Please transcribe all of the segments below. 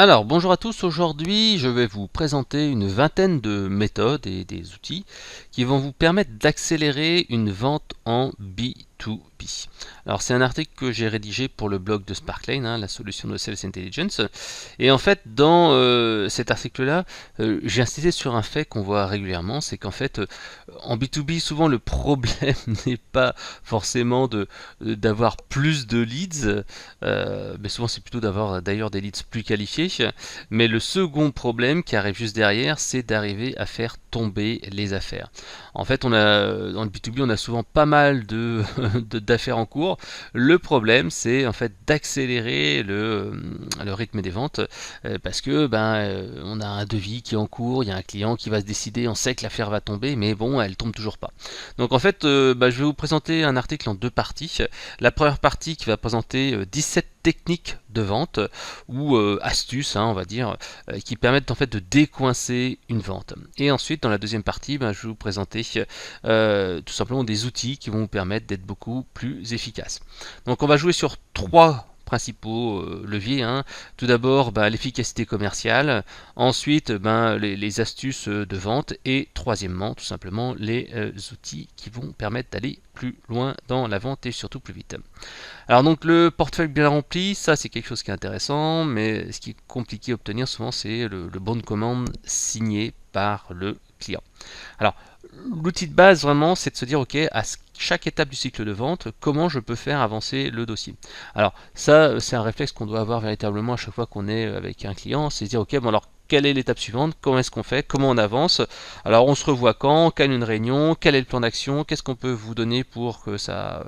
Alors, bonjour à tous, aujourd'hui je vais vous présenter une vingtaine de méthodes et des outils qui vont vous permettre d'accélérer une vente en B2B. Alors c'est un article que j'ai rédigé pour le blog de Sparklane, la solution de Sales Intelligence, et en fait dans cet article-là, j'ai insisté sur un fait qu'on voit régulièrement, c'est qu'en fait en B2B souvent le problème n'est pas forcément d'avoir plus de leads, mais souvent c'est plutôt d'avoir d'ailleurs des leads plus qualifiés. Mais le second problème qui arrive juste derrière, c'est d'arriver à faire tomber les affaires. En fait, dans le B2B, on a souvent pas mal d'affaires en cours. Le problème, c'est en fait d'accélérer le rythme des ventes parce que on a un devis qui est en cours, il y a un client qui va se décider, on sait que l'affaire va tomber, mais bon, elle tombe toujours pas. Donc en fait, je vais vous présenter un article en deux parties. La première partie qui va présenter 17 techniques de vente ou astuces, on va dire, qui permettent en fait de décoincer une vente. Et ensuite, dans la deuxième partie, je vais vous présenter tout simplement des outils qui vont vous permettre d'être beaucoup plus efficace. Donc on va jouer sur trois principaux leviers. Tout d'abord l'efficacité commerciale, ensuite les astuces de vente et troisièmement tout simplement les outils qui vont permettre d'aller plus loin dans la vente et surtout plus vite. Alors donc le portefeuille bien rempli, ça c'est quelque chose qui est intéressant, mais ce qui est compliqué à obtenir souvent c'est le bon de commande signé par le client. Alors l'outil de base vraiment c'est de se dire ok, à chaque étape du cycle de vente, comment je peux faire avancer le dossier. Alors ça c'est un réflexe qu'on doit avoir véritablement à chaque fois qu'on est avec un client, c'est de dire ok, bon alors quelle est l'étape suivante, comment est-ce qu'on fait, comment on avance, alors on se revoit quand, quelle une réunion, quel est le plan d'action, qu'est-ce qu'on peut vous donner pour que ça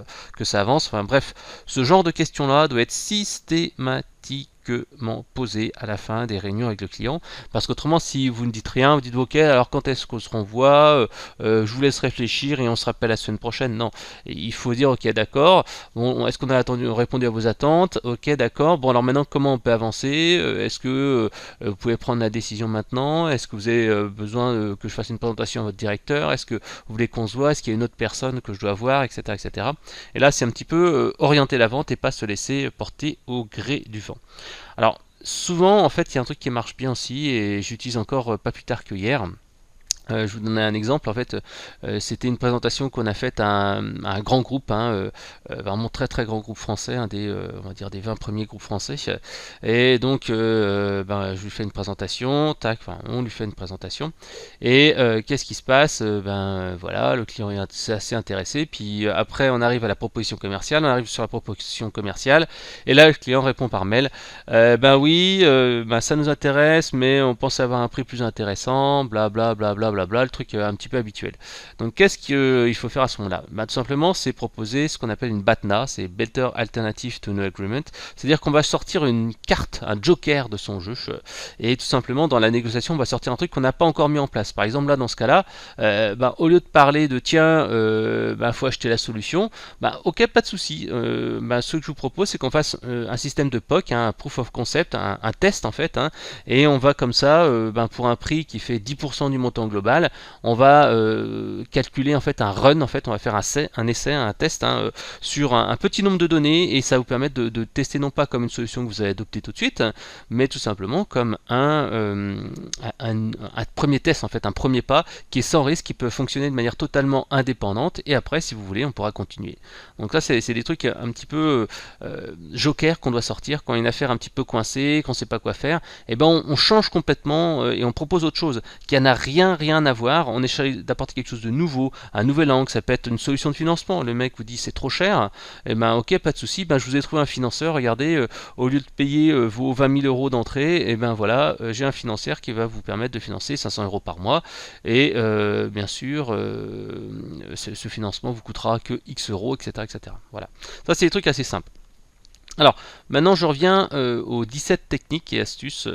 avance, enfin bref, ce genre de questions là doit être systématiquement posé à la fin des réunions avec le client, parce qu'autrement si vous ne dites rien, vous dites ok alors quand est-ce qu'on se renvoie, je vous laisse réfléchir et on se rappelle la semaine prochaine. Non, il faut dire ok d'accord, bon, est-ce qu'on a répondu à vos attentes, ok d'accord, bon alors maintenant comment on peut avancer, est-ce que vous pouvez prendre la décision maintenant, est-ce que vous avez besoin que je fasse une présentation à votre directeur, est-ce que vous voulez qu'on se voit, est-ce qu'il y a une autre personne que je dois voir, etc. etc. Et là c'est un petit peu orienter la vente et pas se laisser porter au gré du vent. Alors souvent en fait il y a un truc qui marche bien aussi et j'utilise encore pas plus tard que hier. Je vous donne un exemple, en fait, c'était une présentation qu'on a faite à un grand groupe, vraiment très très grand groupe français, on va dire des 20 premiers groupes français. Et donc, je lui fais une présentation, on lui fait une présentation. Et qu'est-ce qui se passe? Voilà, le client est assez intéressé. Puis après, on arrive à la proposition commerciale, on arrive sur la proposition commerciale. Et là, le client répond par mail, oui, ça nous intéresse, mais on pense avoir un prix plus intéressant, bla bla bla bla. Le truc un petit peu habituel. Donc qu'est-ce qu'il faut faire à ce moment-là? Tout simplement c'est proposer ce qu'on appelle une BATNA, c'est Better Alternative to No Agreement, c'est-à-dire qu'on va sortir une carte, un joker de son jeu, et tout simplement dans la négociation on va sortir un truc qu'on n'a pas encore mis en place. Par exemple là dans ce cas-là, au lieu de parler de tiens, faut acheter la solution, ok pas de souci, ce que je vous propose c'est qu'on fasse un système de POC, un Proof of Concept, un test en fait, et on va comme ça, pour un prix qui fait 10% du montant global, on va calculer en fait un run, en fait on va faire un essai, un test sur un petit nombre de données et ça va vous permettre de tester non pas comme une solution que vous allez adopter tout de suite, mais tout simplement comme un premier test, en fait un premier pas qui est sans risque, qui peut fonctionner de manière totalement indépendante et après si vous voulez on pourra continuer. Donc là c'est des trucs un petit peu joker qu'on doit sortir quand il y a une affaire un petit peu coincée, qu'on ne sait pas quoi faire, et on change complètement et on propose autre chose qui n'a rien à voir, on essaie d'apporter quelque chose de nouveau, un nouvel angle, ça peut être une solution de financement, le mec vous dit c'est trop cher, et ok pas de souci, je vous ai trouvé un financeur, regardez, au lieu de payer vos 20 000 euros d'entrée, et voilà, j'ai un financier qui va vous permettre de financer 500 euros par mois, et bien sûr, ce financement vous coûtera que X euros, etc. etc. Voilà, ça c'est des trucs assez simples. Alors, maintenant je reviens aux 17 techniques et astuces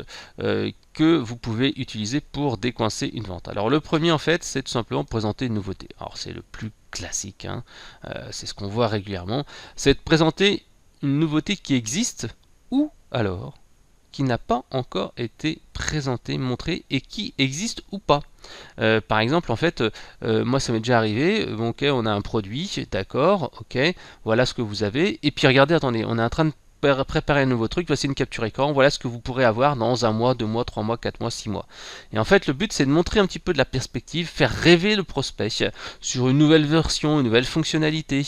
que vous pouvez utiliser pour décoincer une vente. Alors le premier en fait, c'est tout simplement présenter une nouveauté. Alors c'est le plus classique, c'est ce qu'on voit régulièrement, c'est de présenter une nouveauté qui existe ou alors qui n'a pas encore été présenté, montré et qui existe ou pas. Par exemple, en fait, moi ça m'est déjà arrivé, ok, on a un produit, d'accord, ok, voilà ce que vous avez, et puis regardez, attendez, on est en train de préparer un nouveau truc, voici une capture écran, voilà ce que vous pourrez avoir dans 1 mois, 2 mois, 3 mois, 4 mois, 6 mois. Et en fait, le but, c'est de montrer un petit peu de la perspective, faire rêver le prospect sur une nouvelle version, une nouvelle fonctionnalité.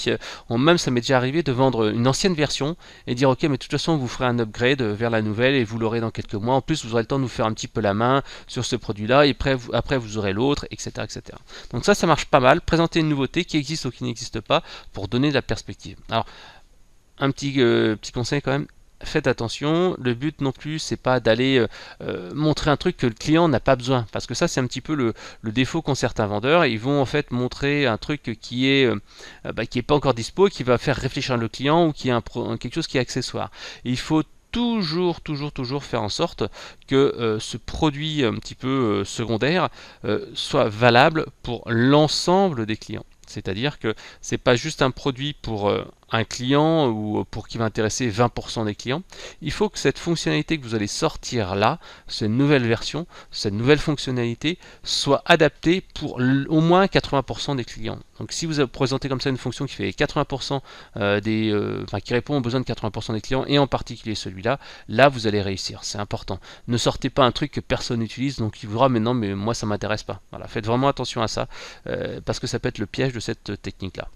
Même, ça m'est déjà arrivé de vendre une ancienne version et dire, ok, mais de toute façon, vous ferez un upgrade vers la nouvelle et vous l'aurez dans quelques mois. En plus, vous aurez le temps de vous faire un petit peu la main sur ce produit-là et après, vous aurez l'autre, etc., etc. Donc ça marche pas mal. Présenter une nouveauté qui existe ou qui n'existe pas pour donner de la perspective. Alors, un petit conseil quand même, faites attention, le but non plus c'est pas d'aller montrer un truc que le client n'a pas besoin, parce que ça c'est un petit peu le défaut qu'ont certains vendeurs. Ils vont en fait montrer un truc qui est pas encore dispo, qui va faire réfléchir le client ou qui est quelque chose qui est accessoire. Et il faut toujours faire en sorte que ce produit un petit peu secondaire soit valable pour l'ensemble des clients. C'est-à-dire que c'est pas juste un produit pour un client ou pour qui va intéresser 20% des clients. Il faut que cette fonctionnalité que vous allez sortir là, cette nouvelle version, cette nouvelle fonctionnalité, soit adaptée pour au moins 80% des clients. Donc si vous présentez comme ça une fonction qui fait 80% qui répond aux besoins de 80% des clients, et en particulier celui-là, là vous allez réussir, c'est important. Ne sortez pas un truc que personne n'utilise, donc il vous dira mais non, mais moi ça m'intéresse pas. Voilà, faites vraiment attention à ça, parce que ça peut être le piège de cette technique-là.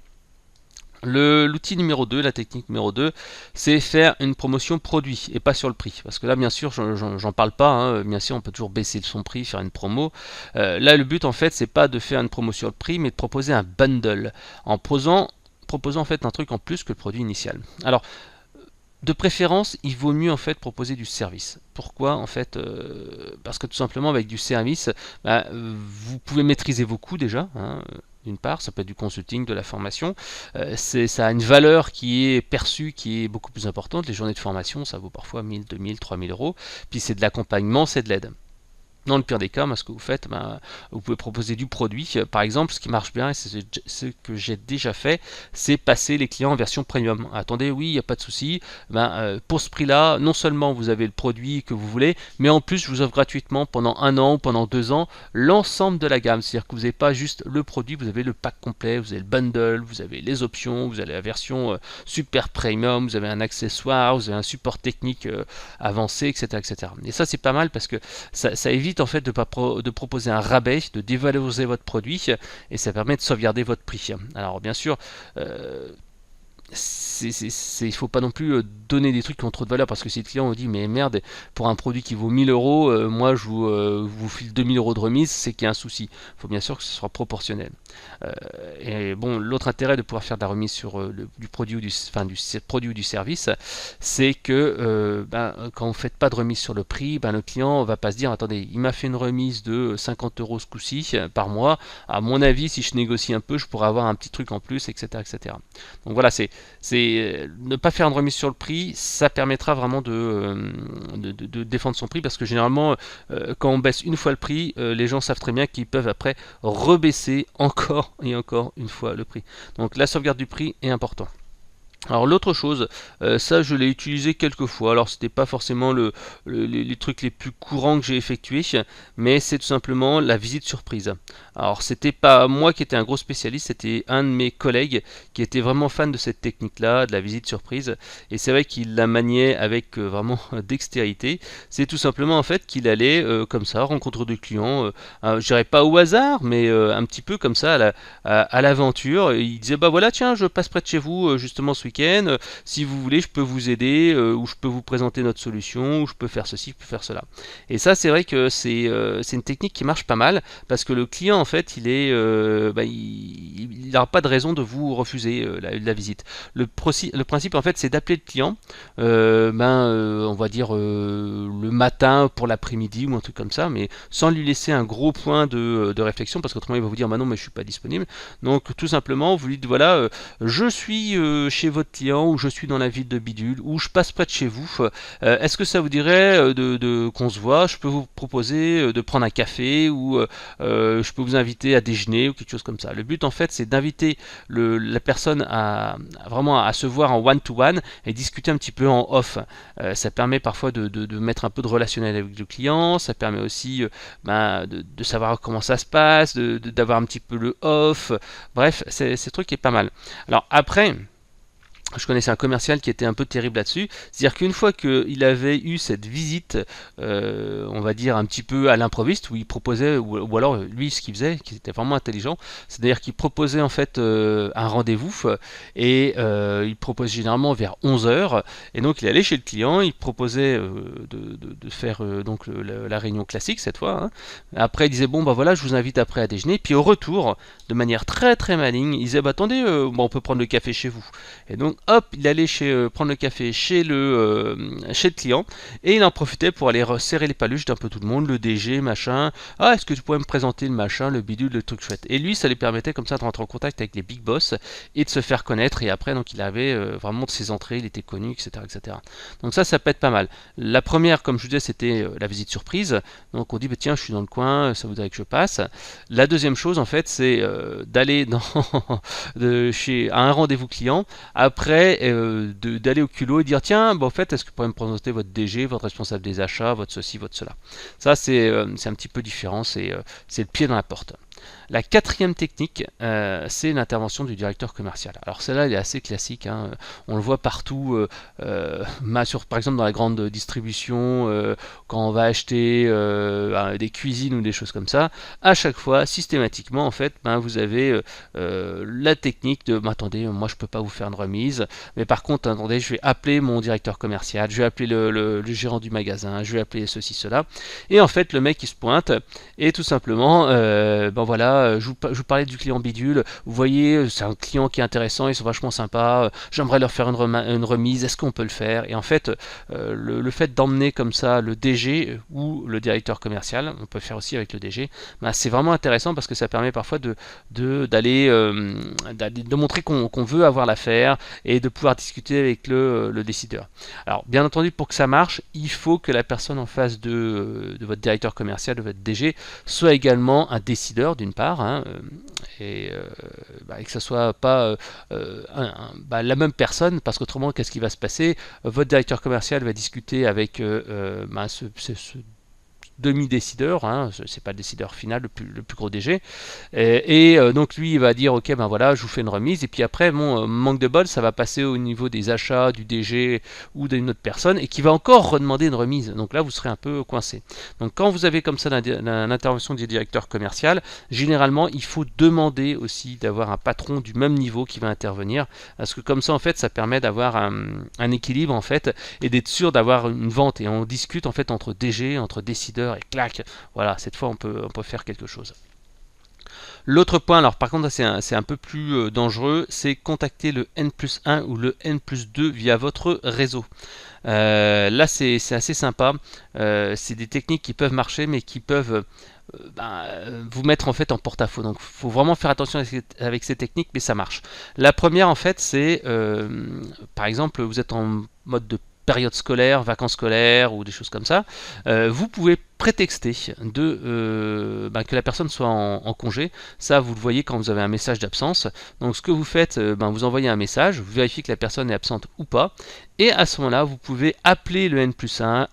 L'outil numéro 2, la technique numéro 2, c'est faire une promotion produit et pas sur le prix. Parce que là, bien sûr, j'en parle pas. Hein, bien sûr, on peut toujours baisser son prix, faire une promo. Là, le but, en fait, c'est pas de faire une promo sur le prix, mais de proposer un bundle en proposant en fait un truc en plus que le produit initial. Alors, de préférence, il vaut mieux en fait proposer du service. Pourquoi en fait parce que tout simplement avec du service, vous pouvez maîtriser vos coûts déjà. Hein, d'une part, ça peut être du consulting, de la formation. Ça a une valeur qui est perçue, qui est beaucoup plus importante. Les journées de formation, ça vaut parfois 1000, 2000, 3000 euros. Puis c'est de l'accompagnement, c'est de l'aide. Dans le pire des cas, ce que vous faites, vous pouvez proposer du produit. Par exemple, ce qui marche bien, et c'est ce que j'ai déjà fait, c'est passer les clients en version premium. Attendez, oui, il n'y a pas de souci. Pour ce prix-là, non seulement vous avez le produit que vous voulez, mais en plus, je vous offre gratuitement pendant 1 an ou pendant 2 ans l'ensemble de la gamme. C'est-à-dire que vous n'avez pas juste le produit, vous avez le pack complet, vous avez le bundle, vous avez les options, vous avez la version super premium, vous avez un accessoire, vous avez un support technique avancé, etc., etc. Et ça, c'est pas mal parce que ça évite en fait de proposer un rabais, de dévaloriser votre produit, et ça permet de sauvegarder votre prix. Alors bien sûr, il ne faut pas non plus donner des trucs qui ont trop de valeur, parce que si le client vous dit mais merde, pour un produit qui vaut 1000 euros, moi je vous file 2000 euros de remise, c'est qu'il y a un souci. Il faut bien sûr que ce soit proportionnel. Et bon, l'autre intérêt de pouvoir faire de la remise sur du produit ou du produit ou du service, c'est que quand vous ne faites pas de remise sur le prix, le client va pas se dire attendez, il m'a fait une remise de 50 euros ce coup-ci par mois, à mon avis si je négocie un peu je pourrais avoir un petit truc en plus, etc., etc. Donc voilà, c'est ne pas faire une remise sur le prix, ça permettra vraiment de défendre son prix, parce que généralement quand on baisse une fois le prix, les gens savent très bien qu'ils peuvent après rebaisser encore et encore une fois le prix. Donc la sauvegarde du prix est important. Alors l'autre chose, ça je l'ai utilisé quelques fois, alors c'était pas forcément les trucs les plus courants que j'ai effectués, mais c'est tout simplement la visite surprise. Alors c'était pas moi qui étais un gros spécialiste, c'était un de mes collègues qui était vraiment fan de cette technique là, de la visite surprise, et c'est vrai qu'il la maniait avec vraiment dextérité. C'est tout simplement en fait qu'il allait comme ça rencontrer des clients, je dirais pas au hasard, mais un petit peu comme ça à l'aventure. Il disait bah voilà, tiens, je passe près de chez vous justement ce week-end, si vous voulez je peux vous aider, ou je peux vous présenter notre solution, ou je peux faire ceci, je peux faire cela. Et ça c'est vrai que c'est une technique qui marche pas mal, parce que le client en fait il n'aura pas de raison de vous refuser la visite. Le principe en fait c'est d'appeler le client on va dire le matin pour l'après-midi ou un truc comme ça, mais sans lui laisser un gros point de réflexion, parce qu'autrement il va vous dire bah non mais je suis pas disponible. Donc tout simplement vous lui dites voilà, je suis chez votre client, ou je suis dans la ville de Bidule, ou je passe près de chez vous, est-ce que ça vous dirait qu'on se voit, je peux vous proposer de prendre un café, ou je peux vous inviter à déjeuner, ou quelque chose comme ça. Le but en fait c'est d'inviter la personne vraiment à se voir en one-to-one et discuter un petit peu en off. Ça permet parfois de mettre un peu de relationnel avec le client, ça permet aussi de savoir comment ça se passe, d'avoir un petit peu le off, bref, c'est ce truc qui est pas mal. Alors après, Je connaissais un commercial qui était un peu terrible là-dessus. C'est-à-dire qu'une fois qu'il avait eu cette visite, on va dire un petit peu à l'improviste, où il proposait, ou alors lui ce qu'il faisait, qui était vraiment intelligent, c'est-à-dire qu'il proposait en fait un rendez-vous, et il proposait généralement vers 11 heures, et donc il allait chez le client, il proposait de faire donc la réunion classique cette fois, hein. Après il disait bon bah voilà, je vous invite après à déjeuner, puis au retour, de manière très très maligne, il disait bah attendez, bon, on peut prendre le café chez vous. Et donc hop, il allait prendre le café chez le client, et il en profitait pour aller serrer les paluches d'un peu tout le monde, le DG, machin. Ah, est-ce que tu pourrais me présenter le machin, le bidule, le truc chouette. Et lui, ça lui permettait comme ça de rentrer en contact avec les big boss et de se faire connaître. Et après, donc il avait vraiment de ses entrées, il était connu, etc., etc. Donc ça peut être pas mal. La première, comme je vous disais, c'était la visite surprise. Donc on dit, bah, tiens, je suis dans le coin, ça voudrait que je passe. La deuxième chose, en fait, c'est d'aller à un rendez-vous client. Après, d'aller au culot et dire tiens, bah, en fait, est-ce que vous pourriez me présenter votre DG, votre responsable des achats, votre ceci, votre cela. Ça, c'est un petit peu différent, c'est le pied dans la porte. La quatrième technique, c'est l'intervention du directeur commercial. Alors celle-là, elle est assez classique, hein. On le voit partout, par exemple dans la grande distribution, quand on va acheter des cuisines ou des choses comme ça. À chaque fois, systématiquement, en fait, vous avez la technique de attendez, moi je peux pas vous faire une remise, mais par contre, attendez, je vais appeler mon directeur commercial, je vais appeler le gérant du magasin, je vais appeler ceci, cela. Et en fait, le mec il se pointe et tout simplement, voilà, je vous parlais du client bidule, vous voyez, c'est un client qui est intéressant, ils sont vachement sympas, j'aimerais leur faire une remise, est-ce qu'on peut le faire? Et en fait, le fait d'emmener comme ça le DG ou le directeur commercial, on peut faire aussi avec le DG, c'est vraiment intéressant parce que ça permet parfois d'aller de montrer qu'on veut avoir l'affaire et de pouvoir discuter avec le décideur. Alors, bien entendu, pour que ça marche, il faut que la personne en face de votre directeur commercial, de votre DG, soit également un décideur d'une part, hein, et que ça soit pas la même personne, parce qu'autrement, qu'est-ce qui va se passer? Votre directeur commercial va discuter avec ce demi-décideur, hein, c'est pas le décideur final, le plus gros DG, donc lui il va dire ok voilà, je vous fais une remise, et puis après manque de bol, ça va passer au niveau des achats du DG ou d'une autre personne, et qui va encore redemander une remise, donc là vous serez un peu coincé. Donc quand vous avez comme ça l'intervention du directeur commercial, généralement il faut demander aussi d'avoir un patron du même niveau qui va intervenir, parce que comme ça en fait ça permet d'avoir un équilibre en fait, et d'être sûr d'avoir une vente, et on discute en fait entre DG, entre décideurs, et clac, voilà, cette fois on peut faire quelque chose. L'autre point, alors par contre c'est un peu plus dangereux, c'est contacter le N+1 ou le N+2 via votre réseau. Là c'est assez sympa, c'est des techniques qui peuvent marcher mais qui peuvent vous mettre en fait en porte-à-faux. Donc il faut vraiment faire attention avec ces techniques, mais ça marche. La première en fait c'est par exemple vous êtes en mode de période scolaire, vacances scolaires ou des choses comme ça, vous pouvez prétexter que la personne soit en congé. Ça vous le voyez quand vous avez un message d'absence. Donc ce que vous faites, vous envoyez un message, vous vérifiez que la personne est absente ou pas, et à ce moment là vous pouvez appeler le N+1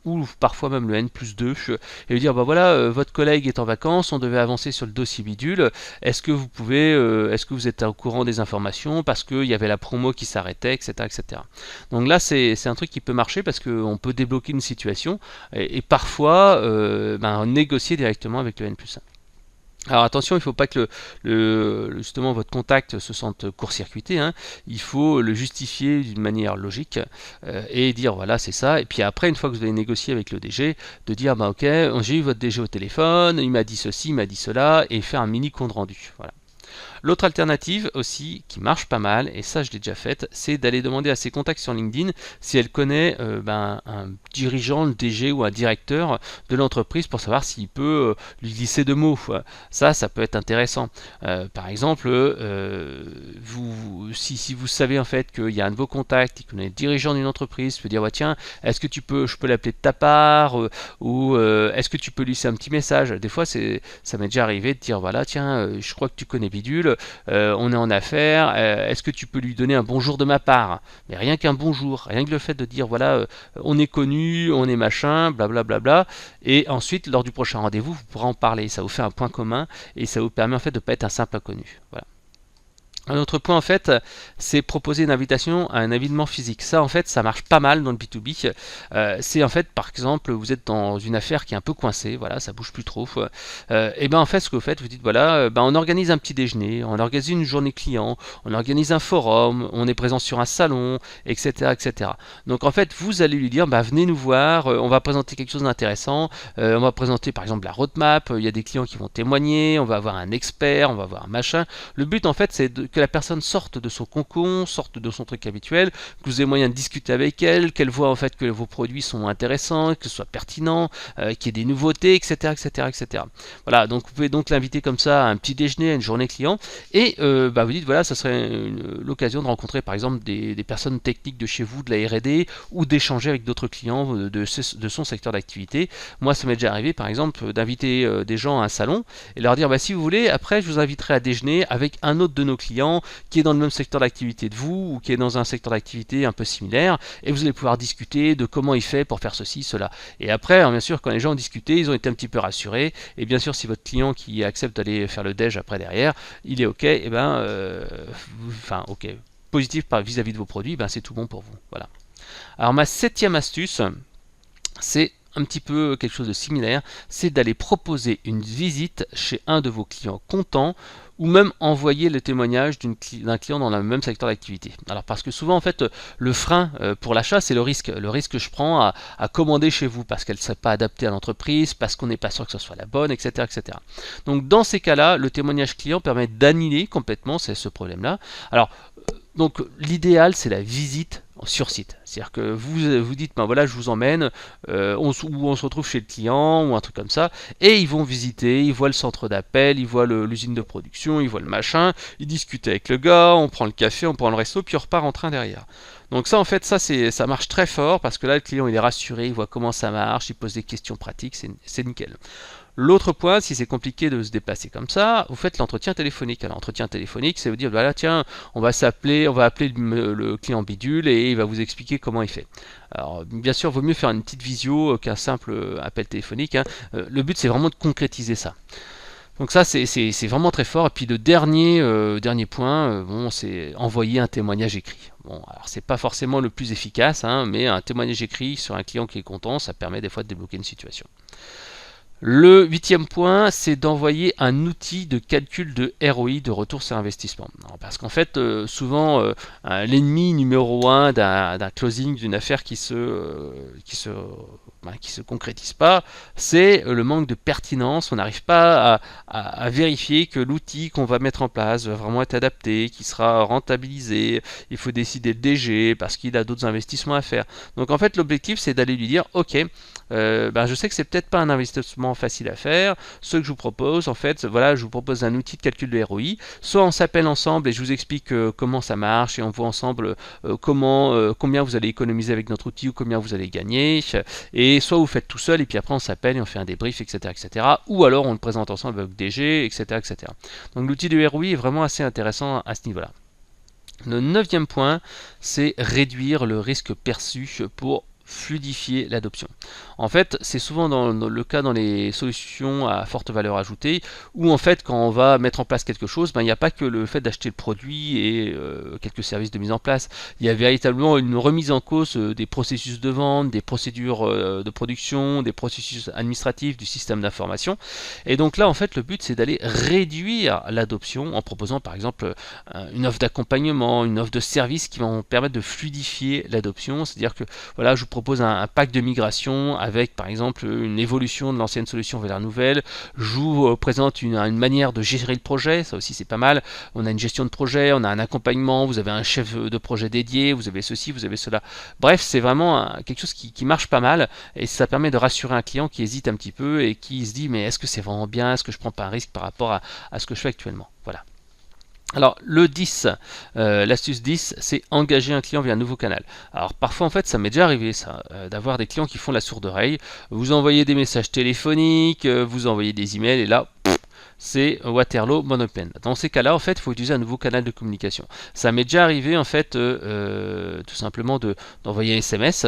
ou parfois même le N+2 et lui dire voilà, votre collègue est en vacances, on devait avancer sur le dossier bidule, est-ce que vous êtes au courant des informations, parce qu'il y avait la promo qui s'arrêtait, etc., etc. Donc là c'est un truc qui peut marcher parce qu'on peut débloquer une situation et parfois négocier directement avec le N+1. Alors attention, il ne faut pas que justement votre contact se sente court-circuité, hein. Il faut le justifier d'une manière logique et dire voilà c'est ça, et puis après une fois que vous avez négocié avec le DG, de dire ok, j'ai eu votre DG au téléphone, il m'a dit ceci, il m'a dit cela, et faire un mini compte rendu. Voilà. L'autre alternative aussi qui marche pas mal, et ça je l'ai déjà faite, c'est d'aller demander à ses contacts sur LinkedIn si elle connaît un dirigeant, le DG ou un directeur de l'entreprise pour savoir s'il peut lui glisser deux mots. Ça peut être intéressant. Par exemple, si vous savez en fait qu'il y a un de vos contacts qui connaît le dirigeant d'une entreprise, peut dire ouais, tiens, est-ce que je peux l'appeler de ta part, ou est-ce que tu peux lui laisser un petit message. Des fois ça m'est déjà arrivé de dire voilà tiens, je crois que tu connais Bidule, on est en affaires, est-ce que tu peux lui donner un bonjour de ma part? Mais rien qu'un bonjour, rien que le fait de dire voilà, on est connu, on est machin, blablabla, bla, bla, et ensuite lors du prochain rendez-vous vous pourrez en parler, ça vous fait un point commun et ça vous permet en fait de ne pas être un simple inconnu. Voilà. Un autre point en fait, c'est proposer une invitation à un événement physique. Ça en fait, ça marche pas mal dans le B2B. C'est en fait, par exemple, vous êtes dans une affaire qui est un peu coincée, voilà, ça bouge plus trop. Et ben en fait, ce que vous faites, vous dites voilà, on organise un petit déjeuner, on organise une journée client, on organise un forum, on est présent sur un salon, etc., etc. Donc en fait, vous allez lui dire, venez nous voir, on va présenter quelque chose d'intéressant, on va présenter par exemple la roadmap, il y a des clients qui vont témoigner, on va avoir un expert, on va avoir un machin. Le but en fait, c'est que la personne sorte de son cocon, sorte de son truc habituel, que vous ayez moyen de discuter avec elle, qu'elle voit en fait que vos produits sont intéressants, que ce soit pertinent, qu'il y ait des nouveautés, etc., etc., etc. Voilà, donc vous pouvez donc l'inviter comme ça à un petit déjeuner, à une journée client, et vous dites voilà, ça serait l'occasion de rencontrer par exemple des personnes techniques de chez vous, de la R&D, ou d'échanger avec d'autres clients de son secteur d'activité. Moi, ça m'est déjà arrivé par exemple d'inviter des gens à un salon et leur dire si vous voulez, après je vous inviterai à déjeuner avec un autre de nos clients qui est dans le même secteur d'activité de vous ou qui est dans un secteur d'activité un peu similaire et vous allez pouvoir discuter de comment il fait pour faire ceci, cela. Et après, bien sûr, quand les gens ont discuté, ils ont été un petit peu rassurés et bien sûr, si votre client qui accepte d'aller faire le déj après derrière, il est ok, ok, positif vis-à-vis de vos produits, c'est tout bon pour vous. Voilà. Alors ma 7e astuce, c'est un petit peu quelque chose de similaire, c'est d'aller proposer une visite chez un de vos clients comptants ou même envoyer le témoignage d'un client dans le même secteur d'activité. Alors parce que souvent en fait le frein pour l'achat c'est le risque que je prends à commander chez vous parce qu'elle ne serait pas adaptée à l'entreprise, parce qu'on n'est pas sûr que ce soit la bonne, etc., etc. Donc dans ces cas-là, le témoignage client permet d'annuler complètement ce problème-là. Alors donc l'idéal c'est la visite sur site, c'est-à-dire que vous dites voilà je vous emmène, on se retrouve chez le client ou un truc comme ça, et ils vont visiter, ils voient le centre d'appel, ils voient l'usine de production, ils voient le machin, ils discutent avec le gars, on prend le café, on prend le resto, puis on repart en train derrière. Donc ça en fait ça marche très fort parce que là le client il est rassuré, il voit comment ça marche, il pose des questions pratiques, c'est nickel. L'autre point, si c'est compliqué de se déplacer comme ça, vous faites l'entretien téléphonique. Alors, l'entretien téléphonique, c'est vous dire, voilà, tiens, on va appeler le client bidule et il va vous expliquer comment il fait. Alors, bien sûr, il vaut mieux faire une petite visio qu'un simple appel téléphonique. Le but, c'est vraiment de concrétiser ça. Donc ça, c'est vraiment très fort. Et puis le dernier point, c'est envoyer un témoignage écrit. Bon, alors c'est pas forcément le plus efficace, mais un témoignage écrit sur un client qui est content, ça permet des fois de débloquer une situation. Le 8e point, c'est d'envoyer un outil de calcul de ROI, de retour sur investissement. Alors, parce qu'en fait, souvent, l'ennemi numéro 1 d'un closing, d'une affaire qui se concrétise pas, c'est le manque de pertinence. On n'arrive pas à vérifier que l'outil qu'on va mettre en place va vraiment être adapté, qui sera rentabilisé. Il faut décider le DG parce qu'il a d'autres investissements à faire. Donc en fait, l'objectif, c'est d'aller lui dire, ok, je sais que c'est peut-être pas un investissement facile à faire. Ce que je vous propose, en fait, voilà, je vous propose un outil de calcul de ROI. Soit on s'appelle ensemble et je vous explique comment ça marche et on voit ensemble combien vous allez économiser avec notre outil ou combien vous allez gagner. Et soit vous faites tout seul et puis après on s'appelle et on fait un débrief, etc., etc. Ou alors on le présente ensemble avec DG, etc., etc. Donc l'outil de ROI est vraiment assez intéressant à ce niveau-là. Le 9e point, c'est réduire le risque perçu pour fluidifier l'adoption. En fait, c'est souvent dans le cas dans les solutions à forte valeur ajoutée, où en fait, quand on va mettre en place quelque chose, il n'y a pas que le fait d'acheter le produit et quelques services de mise en place. Il y a véritablement une remise en cause des processus de vente, des procédures de production, des processus administratifs, du système d'information. Et donc là, en fait, le but, c'est d'aller réduire l'adoption en proposant, par exemple, une offre d'accompagnement, une offre de service qui vont permettre de fluidifier l'adoption. C'est-à-dire que, voilà, je vous propose un pack de migration avec par exemple une évolution de l'ancienne solution vers la nouvelle. Je vous présente une manière de gérer le projet, ça aussi c'est pas mal. On a une gestion de projet, on a un accompagnement, vous avez un chef de projet dédié, vous avez ceci, vous avez cela. Bref, c'est vraiment quelque chose qui marche pas mal et ça permet de rassurer un client qui hésite un petit peu et qui se dit mais est-ce que c'est vraiment bien, est-ce que je prends pas un risque par rapport à ce que je fais actuellement. Voilà. Alors le 10, l'astuce 10, c'est engager un client via un nouveau canal. Alors parfois en fait ça m'est déjà arrivé ça, d'avoir des clients qui font la sourde oreille. Vous envoyez des messages téléphoniques, vous envoyez des emails et là c'est Waterloo Monopen. Dans ces cas-là, en fait, il faut utiliser un nouveau canal de communication. Ça m'est déjà arrivé, en fait, tout simplement d'envoyer un SMS,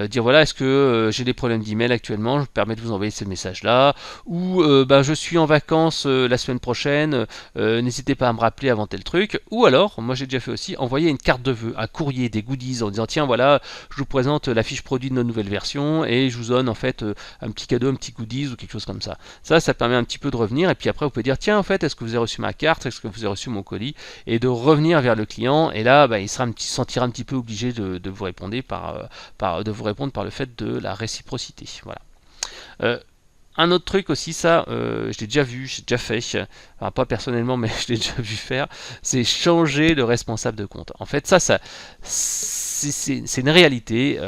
dire voilà, est-ce que j'ai des problèmes d'email actuellement, je me permets de vous envoyer ces messages-là, ou je suis en vacances la semaine prochaine, n'hésitez pas à me rappeler avant tel truc, ou alors, moi j'ai déjà fait aussi, envoyer une carte de vœux, un courrier, des goodies, en disant tiens voilà, je vous présente la fiche produit de notre nouvelle version, et je vous donne en fait un petit cadeau, un petit goodies, ou quelque chose comme ça. Ça permet un petit peu de revenir, et puis après vous pouvez dire tiens en fait, est-ce que vous avez reçu ma carte, est-ce que vous avez reçu mon colis, et de revenir vers le client, et là il sentira un petit peu obligé de vous répondre par le fait de la réciprocité. Voilà. Un autre truc aussi, ça, je l'ai déjà vu, j'ai déjà fait, enfin pas personnellement, mais je l'ai déjà vu faire, c'est changer le responsable de compte. En fait, ça c'est une réalité.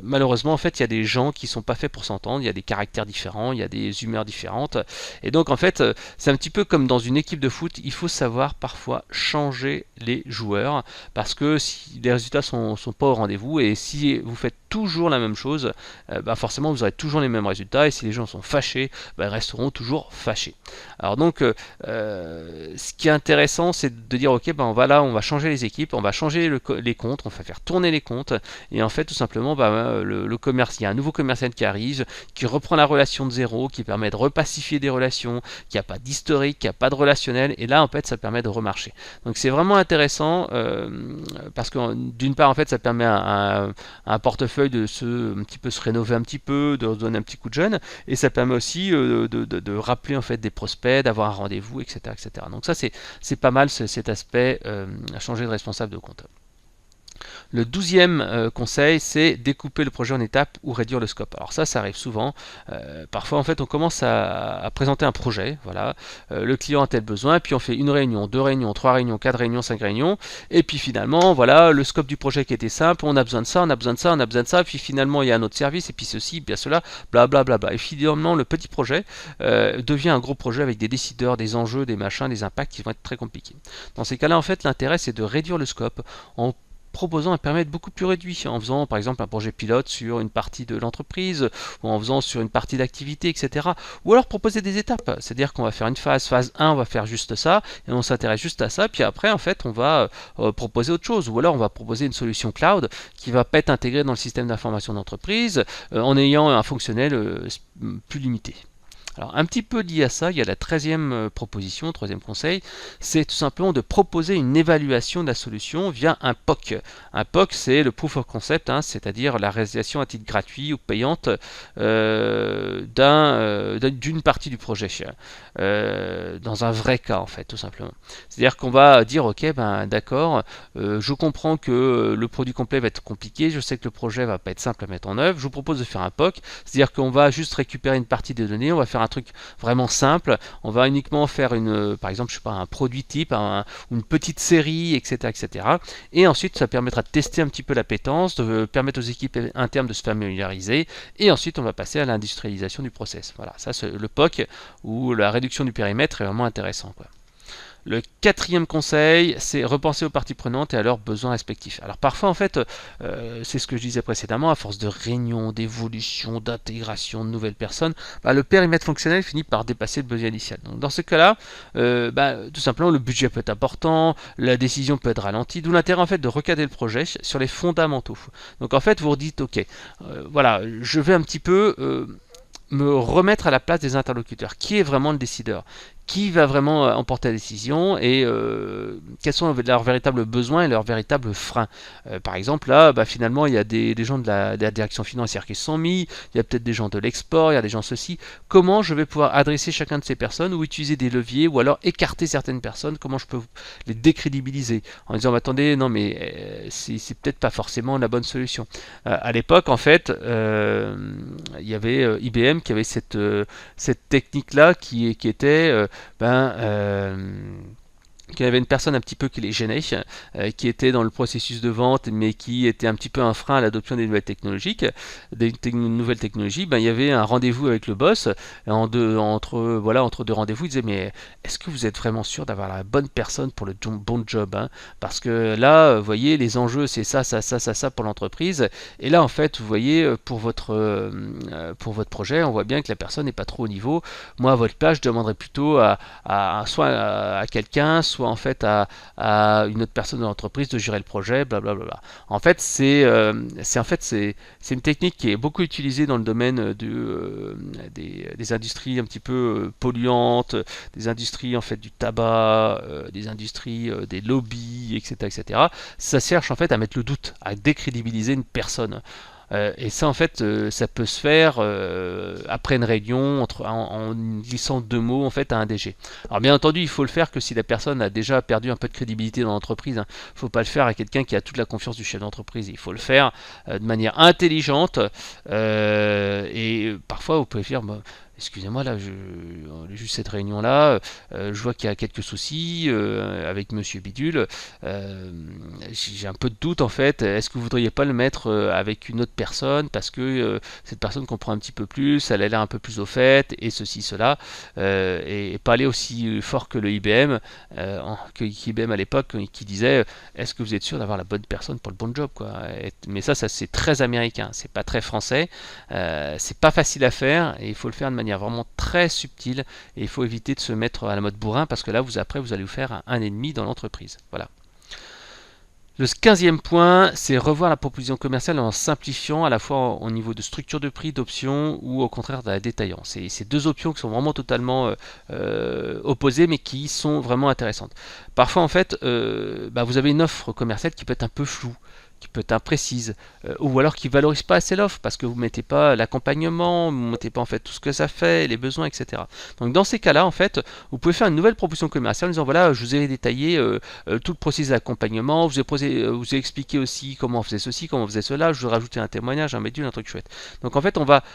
Malheureusement, en fait, il y a des gens qui sont pas faits pour s'entendre, il y a des caractères différents, il y a des humeurs différentes, et donc en fait, c'est un petit peu comme dans une équipe de foot, il faut savoir parfois changer les joueurs, parce que si les résultats sont pas au rendez-vous, et si vous faites toujours la même chose, forcément vous aurez toujours les mêmes résultats, et si les gens sont fâchés, ils resteront toujours fâchés. Alors donc, ce qui est intéressant, c'est de dire ok, on va changer les équipes, on va changer les comptes, on va faire tourner les comptes, et en fait tout simplement, le commerce, il y a un nouveau commercial qui arrive, qui reprend la relation de zéro, qui permet de repacifier des relations, qui n'a pas d'historique, qui n'a pas de relationnel, et là en fait ça permet de remarcher. Donc c'est vraiment intéressant parce que d'une part en fait ça permet à un portefeuille de un petit peu se rénover un petit peu, de donner un petit coup de jeune, et ça permet aussi de rappeler en fait des prospects, d'avoir un rendez-vous, etc., etc. Donc ça c'est pas mal cet aspect à changer de responsable de compte. Le 12e conseil, c'est découper le projet en étapes ou réduire le scope. Alors ça arrive souvent. Parfois, en fait, on commence à présenter un projet. Voilà, le client a tel besoin, puis on fait une réunion, 2 réunions, 3 réunions, 4 réunions, 5 réunions, et puis finalement, voilà, le scope du projet qui était simple, on a besoin de ça, on a besoin de ça, on a besoin de ça, puis finalement, il y a un autre service, et puis ceci, bien cela, blablabla. Bla bla. Et finalement, le petit projet devient un gros projet avec des décideurs, des enjeux, des machins, des impacts qui vont être très compliqués. Dans ces cas-là, en fait, l'intérêt, c'est de réduire le scope en proposant un périmètre beaucoup plus réduit, en faisant par exemple un projet pilote sur une partie de l'entreprise, ou en faisant sur une partie d'activité, etc. Ou alors proposer des étapes, c'est-à-dire qu'on va faire une phase 1, on va faire juste ça, et on s'intéresse juste à ça, puis après en fait on va proposer autre chose, ou alors on va proposer une solution cloud qui va pas être intégrée dans le système d'information d'entreprise, en ayant un fonctionnel plus limité. Alors un petit peu lié à ça, il y a la 13e proposition, 13e conseil, c'est tout simplement de proposer une évaluation de la solution via un POC. Un POC, c'est le Proof of Concept, c'est-à-dire la réalisation à titre gratuit ou payante d'une partie du projet, dans un vrai cas en fait, tout simplement. C'est-à-dire qu'on va dire, ok, d'accord, je comprends que le produit complet va être compliqué, je sais que le projet va pas être simple à mettre en œuvre, je vous propose de faire un POC, c'est-à-dire qu'on va juste récupérer une partie des données, on va faire un truc vraiment simple, on va uniquement faire par exemple, je sais pas, un produit type, une petite série, etc., etc. Et ensuite, ça permettra de tester un petit peu l'appétence, de permettre aux équipes internes de se familiariser, et ensuite, on va passer à l'industrialisation du process. Voilà, ça, c'est le POC, où la réduction du périmètre est vraiment intéressant, quoi. Le 4e conseil, c'est repenser aux parties prenantes et à leurs besoins respectifs. Alors parfois, en fait, c'est ce que je disais précédemment, à force de réunions, d'évolution, d'intégration de nouvelles personnes, le périmètre fonctionnel finit par dépasser le besoin initial. Donc dans ce cas-là, tout simplement, le budget peut être important, la décision peut être ralentie, d'où l'intérêt en fait de recadrer le projet sur les fondamentaux. Donc en fait, vous vous dites, ok, voilà, je vais un petit peu me remettre à la place des interlocuteurs. Qui est vraiment le décideur ? Qui va vraiment emporter la décision et quels sont leurs véritables besoins et leurs véritables freins. Par exemple, là, finalement, il y a des gens de la direction financière qui se sont mis, il y a peut-être des gens de l'export, il y a des gens ceci. Comment je vais pouvoir adresser chacun de ces personnes ou utiliser des leviers ou alors écarter certaines personnes? Comment je peux les décrédibiliser en disant attendez, non mais c'est peut-être pas forcément la bonne solution. À l'époque, en fait, il y avait IBM qui avait cette technique-là qui était qu'il y avait une personne un petit peu qui les gênait, qui était dans le processus de vente, mais qui était un petit peu un frein à l'adoption des nouvelles technologies, ben, il y avait un rendez-vous avec le boss, entre deux rendez-vous, il disait, mais est-ce que vous êtes vraiment sûr d'avoir la bonne personne pour le bon job, hein? Parce que là, vous voyez, les enjeux, c'est ça pour l'entreprise, et là, en fait, vous voyez, pour votre projet, on voit bien que la personne n'est pas trop au niveau. Moi, à votre place, je demanderais plutôt soit à quelqu'un, soit en fait à une autre personne de l'entreprise de gérer le projet, blablabla. En fait, c'est une technique qui est beaucoup utilisée dans le domaine des industries un petit peu polluantes, des industries en fait du tabac, des industries des lobbies, etc., etc. Ça cherche en fait à mettre le doute, à décrédibiliser une personne. Et ça, en fait, ça peut se faire après une réunion, en glissant 2 mots en fait à un DG. Alors bien entendu, il faut le faire que si la personne a déjà perdu un peu de crédibilité dans l'entreprise. Il ne faut pas le faire à quelqu'un qui a toute la confiance du chef d'entreprise. Il faut le faire de manière intelligente. Et parfois, vous pouvez dire, excusez-moi, là, juste cette réunion-là, je vois qu'il y a quelques soucis avec Monsieur Bidule. J'ai un peu de doute en fait. Est-ce que vous voudriez pas le mettre avec une autre personne parce que cette personne comprend un petit peu plus, elle a l'air un peu plus au fait et ceci, cela, et pas aller aussi fort que le IBM, que IBM à l'époque qui disait est-ce que vous êtes sûr d'avoir la bonne personne pour le bon job quoi. Mais ça c'est très américain, c'est pas très français, c'est pas facile à faire et il faut le faire de manière vraiment très subtile et il faut éviter de se mettre à la mode bourrin parce que là vous allez vous faire un ennemi dans l'entreprise. Voilà. Le 15e point, c'est revoir la proposition commerciale en simplifiant à la fois au niveau de structure de prix, d'options ou au contraire de la détaillance. C'est deux options qui sont vraiment totalement opposées mais qui sont vraiment intéressantes. Parfois en fait, vous avez une offre commerciale qui peut être un peu floue, qui peut être imprécise, ou alors qui ne valorise pas assez l'offre parce que vous ne mettez pas l'accompagnement, vous ne mettez pas en fait tout ce que ça fait, les besoins, etc. Donc dans ces cas-là, en fait, vous pouvez faire une nouvelle proposition commerciale en disant voilà, je vous ai détaillé tout le processus d'accompagnement, vous ai expliqué aussi comment on faisait ceci, comment on faisait cela, je vous ai rajouté un témoignage, un module, un truc chouette. Donc en fait, on va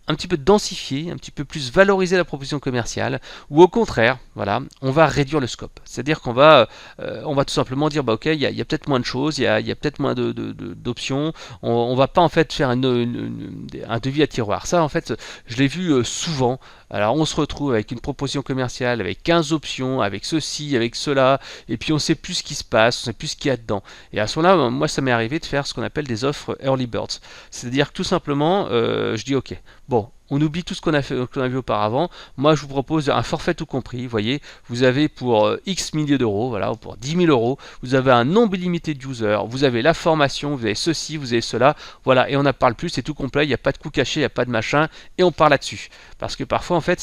un petit peu densifier, un petit peu plus valoriser la proposition commerciale, ou au contraire, voilà, on va réduire le scope. C'est-à-dire qu'on va, tout simplement dire, ok, il y a peut-être moins de choses, il y a peut-être moins d'options, on va pas en fait faire un devis à tiroir. Ça, en fait, je l'ai vu souvent. Alors on se retrouve avec une proposition commerciale, avec 15 options, avec ceci, avec cela, et puis on ne sait plus ce qui se passe, on ne sait plus ce qu'il y a dedans. Et à ce moment-là, moi ça m'est arrivé de faire ce qu'on appelle des offres early birds. C'est-à-dire que tout simplement, je dis ok, bon, on oublie tout ce qu'on a vu auparavant. Moi, je vous propose un forfait tout compris. Vous voyez, vous avez pour X milliers d'euros, voilà, pour 10 000 euros, vous avez un nombre illimité de users, vous avez la formation, vous avez ceci, vous avez cela, voilà, et on n'en parle plus, c'est tout complet, il n'y a pas de coût caché, il n'y a pas de machin, et on part là-dessus. Parce que parfois, en fait,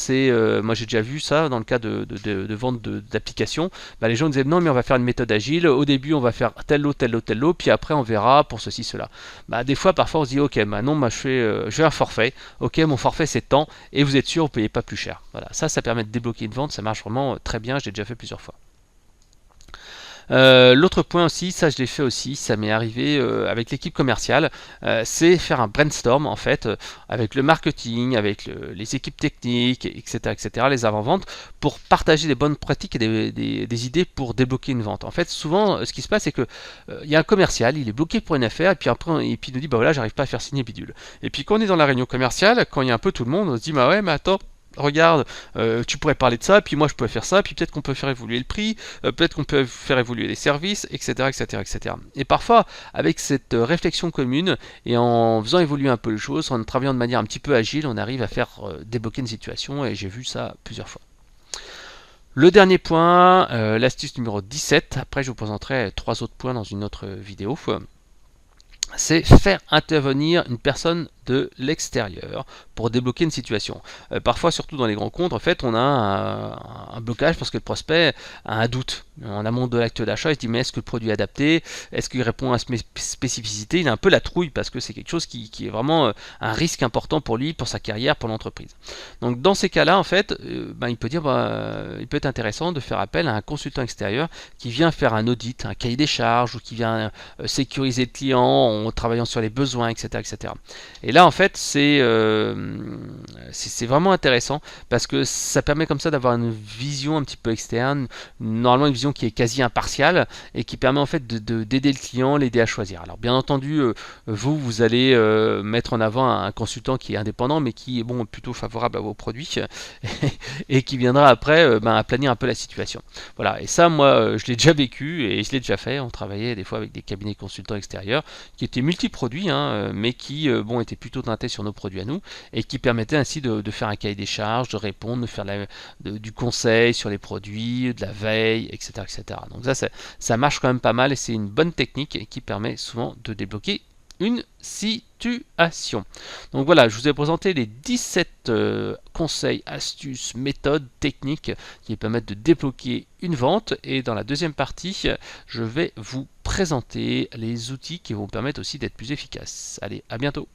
moi j'ai déjà vu ça dans le cas de vente d'applications. Les gens disaient non, mais on va faire une méthode agile. Au début, on va faire tel lot, tel lot, tel lot, puis après, on verra pour ceci, cela. Des fois, parfois, on se dit ok, non, je fais un forfait. Ok, mon forfait c'est tant, et vous êtes sûr, vous ne payez pas plus cher. Voilà, ça permet de débloquer une vente, ça marche vraiment très bien. J'ai déjà fait plusieurs fois. L'autre point aussi, ça je l'ai fait aussi, ça m'est arrivé avec l'équipe commerciale, c'est faire un brainstorm en fait avec le marketing, avec les équipes techniques, etc., les avant-ventes, pour partager des bonnes pratiques et des idées pour débloquer une vente. En fait, souvent, ce qui se passe, c'est que il y a un commercial, il est bloqué pour une affaire, et puis après, il nous dit voilà, j'arrive pas à faire signer bidule. Et puis quand on est dans la réunion commerciale, quand il y a un peu tout le monde, on se dit ouais, mais attends. Regarde, tu pourrais parler de ça, puis moi je pourrais faire ça, puis peut-être qu'on peut faire évoluer le prix, peut-être qu'on peut faire évoluer les services, etc., etc., etc. Et parfois, avec cette réflexion commune et en faisant évoluer un peu les choses, en travaillant de manière un petit peu agile, on arrive à faire débloquer une situation, et j'ai vu ça plusieurs fois. Le dernier point, l'astuce numéro 17, après je vous présenterai 3 autres points dans une autre vidéo, c'est faire intervenir une personne de l'extérieur pour débloquer une situation. Parfois, surtout dans les grands comptes, en fait, on a un blocage parce que le prospect a un doute. En amont de l'acte d'achat, il se dit mais est-ce que le produit est adapté? Est-ce qu'il répond à une spécificité? Il a un peu la trouille parce que c'est quelque chose qui est vraiment un risque important pour lui, pour sa carrière, pour l'entreprise. Donc dans ces cas-là, en fait, il peut dire il peut être intéressant de faire appel à un consultant extérieur qui vient faire un audit, un cahier des charges, ou qui vient sécuriser le client en travaillant sur les besoins, etc., etc. Et Et là en fait c'est vraiment intéressant parce que ça permet comme ça d'avoir une vision un petit peu externe, normalement une vision qui est quasi impartiale et qui permet en fait d'aider le client, l'aider à choisir. Alors bien entendu, vous allez mettre en avant un consultant qui est indépendant mais qui est plutôt favorable à vos produits et qui viendra après aplanir un peu la situation. Voilà, et ça moi je l'ai déjà vécu et je l'ai déjà fait. On travaillait des fois avec des cabinets consultants extérieurs qui étaient multi-produits mais qui étaient plutôt teintés sur nos produits à nous et qui permettaient ainsi de faire un cahier des charges, de répondre, de faire du conseil sur les produits, de la veille, etc. etc. Donc ça marche quand même pas mal et c'est une bonne technique qui permet souvent de débloquer une situation. Donc voilà, je vous ai présenté les 17 conseils, astuces, méthodes, techniques qui permettent de débloquer une vente. Et dans la deuxième partie, je vais vous présenter les outils qui vont permettre aussi d'être plus efficaces. Allez, à bientôt.